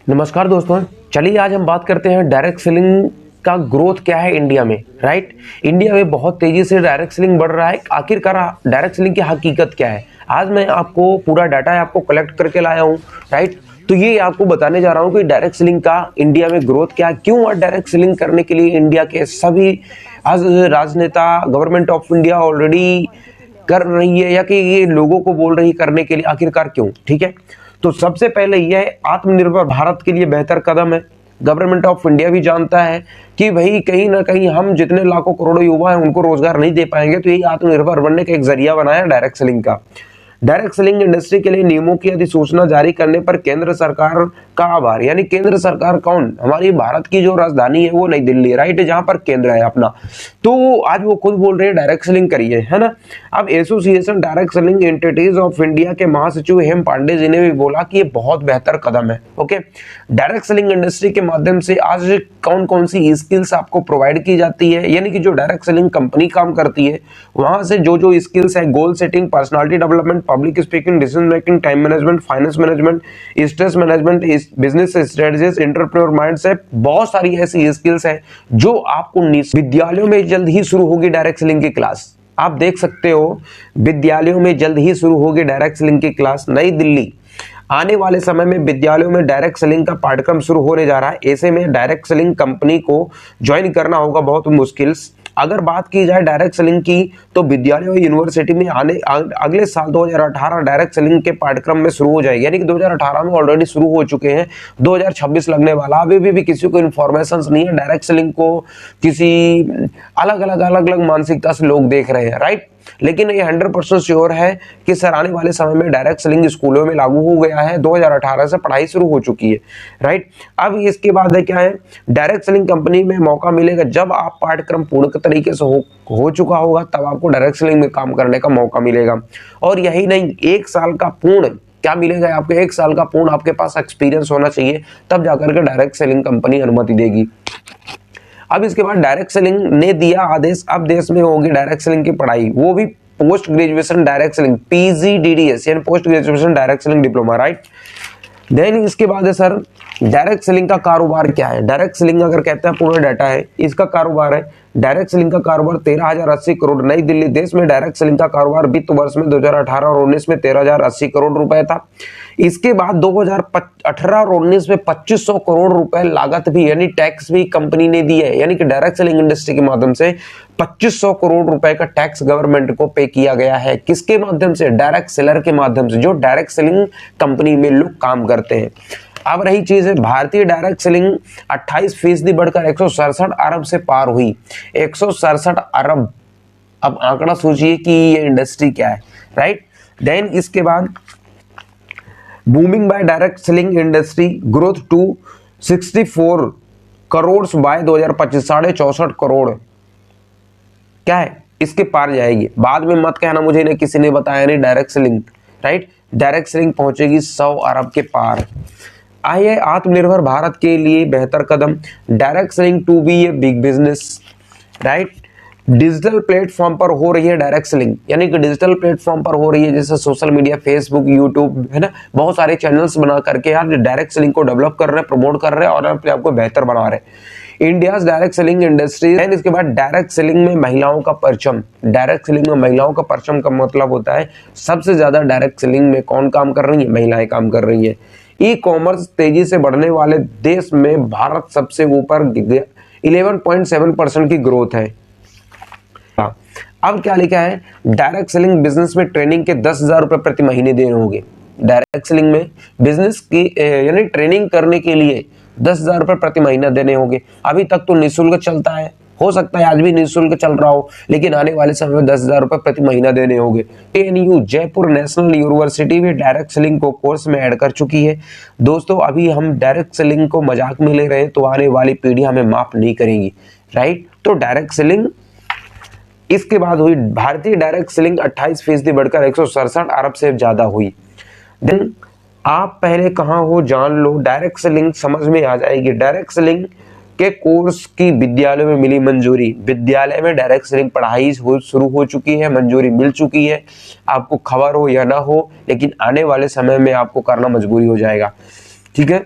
नमस्कार दोस्तों, चलिए आज हम बात करते हैं डायरेक्ट सेलिंग का ग्रोथ क्या है इंडिया में। राइट, इंडिया में बहुत तेजी से डायरेक्ट सेलिंग बढ़ रहा है। आखिरकार डायरेक्ट सेलिंग की हकीकत क्या है, आज मैं आपको पूरा डाटा आपको कलेक्ट करके लाया हूँ। राइट, तो ये आपको बताने जा रहा हूँ कि डायरेक्ट सेलिंग का इंडिया में ग्रोथ क्या है, क्यों आज डायरेक्ट सेलिंग करने के लिए इंडिया के सभी आज राजनेता, गवर्नमेंट ऑफ इंडिया ऑलरेडी कर रही है या कि ये लोगों को बोल रही करने के लिए, आखिरकार क्यों। ठीक है, तो सबसे पहले यह आत्मनिर्भर भारत के लिए बेहतर कदम है। गवर्नमेंट ऑफ इंडिया भी जानता है कि भाई कहीं ना कहीं हम जितने लाखों करोड़ों युवा हैं उनको रोजगार नहीं दे पाएंगे, तो यही आत्मनिर्भर बनने का एक जरिया बनाया डायरेक्ट सेलिंग का। डायरेक्ट सेलिंग इंडस्ट्री के लिए नियमों की अधिसूचना जारी करने पर केंद्र सरकार का आभार। यानी केंद्र सरकार कौन, हमारी भारत की जो राजधानी है वो नई दिल्ली, राइट, जहां पर केंद्र है अपना, तो आज वो खुद बोल रहे हैं डायरेक्ट सेलिंग करिए, है ना। अब association direct selling entities of India के महासचिव हेम पांडे जी ने भी बोला कि ये बहुत बेहतर कदम है। ओके, डायरेक्ट सेलिंग इंडस्ट्री के माध्यम से आज कौन कौन सी स्किल्स आपको प्रोवाइड की जाती है, यानी कि जो डायरेक्ट सेलिंग कंपनी काम करती है वहां से जो जो स्किल्स है, goal setting, personality development, public speaking, decision making, time management, finance management, stress management, business strategies, entrepreneur mindset, बहुत सारी ऐसी स्किल्स है जो आपको विद्यालयों में जल्द ही शुरू होगी। डायरेक्ट सेलिंग की क्लास आप देख सकते हो, विद्यालयों में जल्द ही शुरू होगी डायरेक्ट सेलिंग की क्लास। नई दिल्ली, आने वाले समय में विद्यालयों में डायरेक्ट सेलिंग का पाठ्यक्रम शुरू होने जा रहा है। ऐसे में डायरेक्ट सेलिंग कंपनी को ज्वाइन करना होगा बहुत मुश्किल। अगर बात की जाए डायरेक्ट सेलिंग की, तो विद्यालय और यूनिवर्सिटी में अगले साल 2018 डायरेक्ट सेलिंग के पाठ्यक्रम में शुरू हो जाएगी। यानी कि 2018 में ऑलरेडी शुरू हो चुके हैं, 2026 लगने वाला। अभी भी किसी को इन्फॉर्मेशन नहीं है, डायरेक्ट सेलिंग को किसी अलग अलग मानसिकता से लोग देख रहे हैं। राइट, लेकिन ये 100% श्योर है कि सर आने वाले समय में डायरेक्ट सेलिंग स्कूलों में लागू हो गया है, 2018 से पढ़ाई शुरू हो चुकी है। राइट, अब इसके बाद क्या है, डायरेक्ट सेलिंग कंपनी में मौका मिलेगा जब आप पाठ्यक्रम पूर्ण तरीके से हो चुका होगा, तब आपको डायरेक्ट सेलिंग में काम करने का मौका मिलेगा। और यही नहीं, 1 साल का पूर्ण क्या मिलेगा आपको, 1 साल का पूर्ण आपके पास एक्सपीरियंस होना चाहिए, तब जाकर के डायरेक्ट सेलिंग कंपनी अनुमति देगी। अब इसके बाद डायरेक्ट सेलिंग ने दिया आदेश, अब देश में होगी डायरेक्ट सेलिंग की पढ़ाई, वो भी post graduation direct selling, PGDDS यानी post graduation direct selling diploma. Right, then इसके बाद है सर डायरेक्ट सेलिंग का कारोबार क्या है। डायरेक्ट सेलिंग अगर कहते हैं पूरा डाटा है, इसका कारोबार है, डायरेक्ट सेलिंग का कारोबार 13,080 करोड़। नई दिल्ली, देश में डायरेक्ट सेलिंग का कारोबार वित्त वर्ष में 2018 और 19 में 13,080 करोड़ रुपए था। इसके बाद 2018 और 19 में 2500 करोड़ रुपए लागत भी यानी टैक्स भी कंपनी ने दी है। यानी कि डायरेक्ट सेलिंग इंडस्ट्री के माध्यम से 2500 करोड़ रुपए का टैक्स गवर्नमेंट को पे किया गया है। किसके माध्यम से, डायरेक्ट सेलर के माध्यम से, जो डायरेक्ट सेलिंग कंपनी में लोग काम करते हैं। अब रही चीज है, भारतीय डायरेक्ट सेलिंग 28% बढ़कर 167 अरब से पार हुई। 167 अरब, अब आंकड़ा सोचिए कि ये इंडस्ट्री क्या है। राइट, देन इसके बाद booming by direct selling industry growth to 64 crore by 2025, 64.5 crore क्या है, इसके पार जाएगी। बाद में मत कहना मुझे नहीं किसी ने बताया नहीं direct selling. Right, direct selling पहुंचेगी 100 अरब के पार। आइए, आत्मनिर्भर भारत के लिए बेहतर कदम, direct selling to be a big business. Right, digital platform पर हो रही है डायरेक्ट सेलिंग, यानी कि डिजिटल प्लेटफॉर्म पर हो रही है, जैसे सोशल मीडिया, फेसबुक, यूट्यूब, है ना, बहुत सारे चैनल्स बना करके यार डायरेक्ट सेलिंग को डेवलप कर रहे हैं, प्रमोट कर रहे हैं और अपने आप को बेहतर बना रहे हैं। India direct selling industry. And इसके बाद डायरेक्ट सेलिंग में महिलाओं का परचम। डायरेक्ट सेलिंग में महिलाओं का परचम का मतलब होता है सबसे ज्यादा डायरेक्ट सेलिंग में कौन काम कर रही है, महिलाएं काम कर रही है। ई कॉमर्स तेजी से बढ़ने वाले देश में भारत सबसे ऊपर 11.7% की ग्रोथ है। अब क्या लिखा है, डायरेक्ट सेलिंग बिजनेस में ट्रेनिंग के 10,000 रुपए प्रति महीने देने होंगे। डायरेक्ट सेलिंग में बिजनेस की यानी ट्रेनिंग करने के लिए 10,000 रुपए प्रति महीना देने होंगे। अभी तक तो निःशुल्क चलता है, हो सकता है आज भी निःशुल्क चल रहा हो, लेकिन आने वाले समय में 10,000 रुपए प्रति महीना देने होंगे। ANU जयपुर नेशनल यूनिवर्सिटी भी डायरेक्ट सेलिंग को कोर्स में ऐड कर चुकी है। दोस्तों, अभी हम डायरेक्ट सेलिंग को मजाक में ले रहे हैं, तो आने वाली पीढ़ी हमें माफ नहीं करेगी। राइट, तो डायरेक्ट सेलिंग इसके बाद हुई, भारतीय डायरेक्ट सेलिंग 28% बढ़कर 167 अरब से ज्यादा हुई। देन आप पहले कहाँ हो जान लो, डायरेक्ट सेलिंग समझ में आ जाएगी। डायरेक्ट सेलिंग के कोर्स की विद्यालय में मिली मंजूरी। विद्यालय में डायरेक्ट सेलिंग पढ़ाई शुरू हो चुकी है, मंजूरी मिल चुकी है। आपको खबर हो या ना हो, लेकिन आने वाले समय में आपको करना मजबूरी हो जाएगा। ठीक है,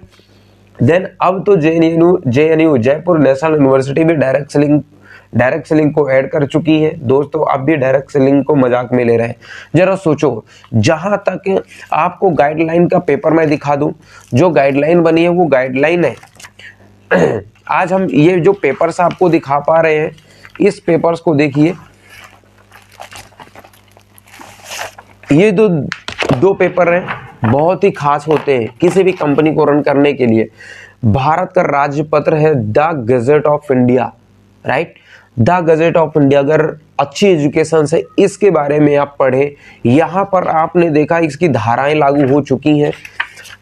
देन अब तो जेएनयू जयपुर नेशनल यूनिवर्सिटी भी डायरेक्ट सेलिंग को ऐड कर चुकी है दोस्तों। अब भी डायरेक्ट सेलिंग को मजाक में ले रहे हैं। जरा सोचो, जहां तक आपको गाइडलाइन का पेपर मैं दिखा दूं, जो गाइडलाइन बनी है वो गाइडलाइन है। आज हम ये जो पेपर्स आपको दिखा पा रहे हैं, इस पेपर्स को देखिए, ये दो पेपर हैं, बहुत ही खास होते हैं किसी भी कंपनी को रन करने के लिए। भारत का राजपत्र है the gazette of India, right, the gazette of India. अगर अच्छी एजुकेशन से इसके बारे में आप पढ़े, यहाँ पर आपने देखा इसकी धाराएं लागू हो चुकी हैं।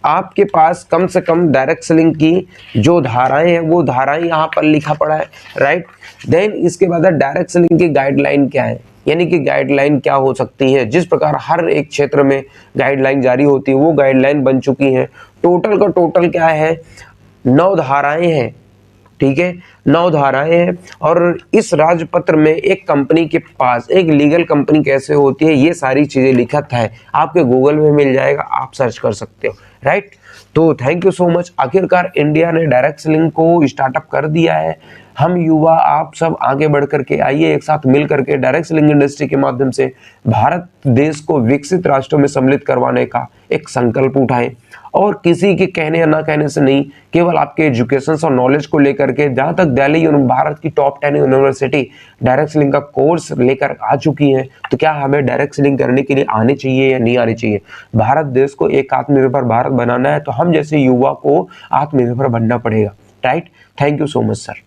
आपके पास कम से कम डायरेक्ट सेलिंग की जो धाराएं हैं वो धाराएं यहाँ पर लिखा पड़ा है, राइट। देन इसके बाद डायरेक्ट सेलिंग की गाइडलाइन क्या है, यानी कि गाइडलाइन क्या हो सकती है। जिस प्रकार हर एक क्षेत्र में गाइडलाइन जारी होती है वो गाइडलाइन बन चुकी है। टोटल का टोटल क्या है, 9 धाराएं हैं, ठीक है, 9 धाराएं हैं। और इस राजपत्र में एक कंपनी के पास एक लीगल कंपनी कैसे होती है, ये सारी चीजें लिखत है, आपके गूगल में मिल जाएगा, आप सर्च कर सकते हो, राइट। तो थैंक यू सो मच। आखिरकार इंडिया ने डायरेक्ट सेलिंग को स्टार्टअप कर दिया है। हम युवा आप सब आगे बढ़ करके आइए, एक साथ मिल करके डायरेक्ट सेलिंग इंडस्ट्री के माध्यम से भारत देश को विकसित राष्ट्रों में सम्मिलित करवाने का एक संकल्प उठाएं। और किसी के कहने या ना कहने से नहीं, केवल आपके एजुकेशन और नॉलेज को लेकर के, जहां तक दिल्ली भारत की टॉप 10 यूनिवर्सिटी डायरेक्ट सेलिंग का कोर्स लेकर आ चुकी है, तो क्या हमें डायरेक्ट सेलिंग करने के लिए आने चाहिए या नहीं आने चाहिए। भारत देश को एक आत्मनिर्भर भारत बनाना है, तो हम जैसे युवा को आत्मनिर्भर बनना पड़ेगा, right. Thank you so much sir.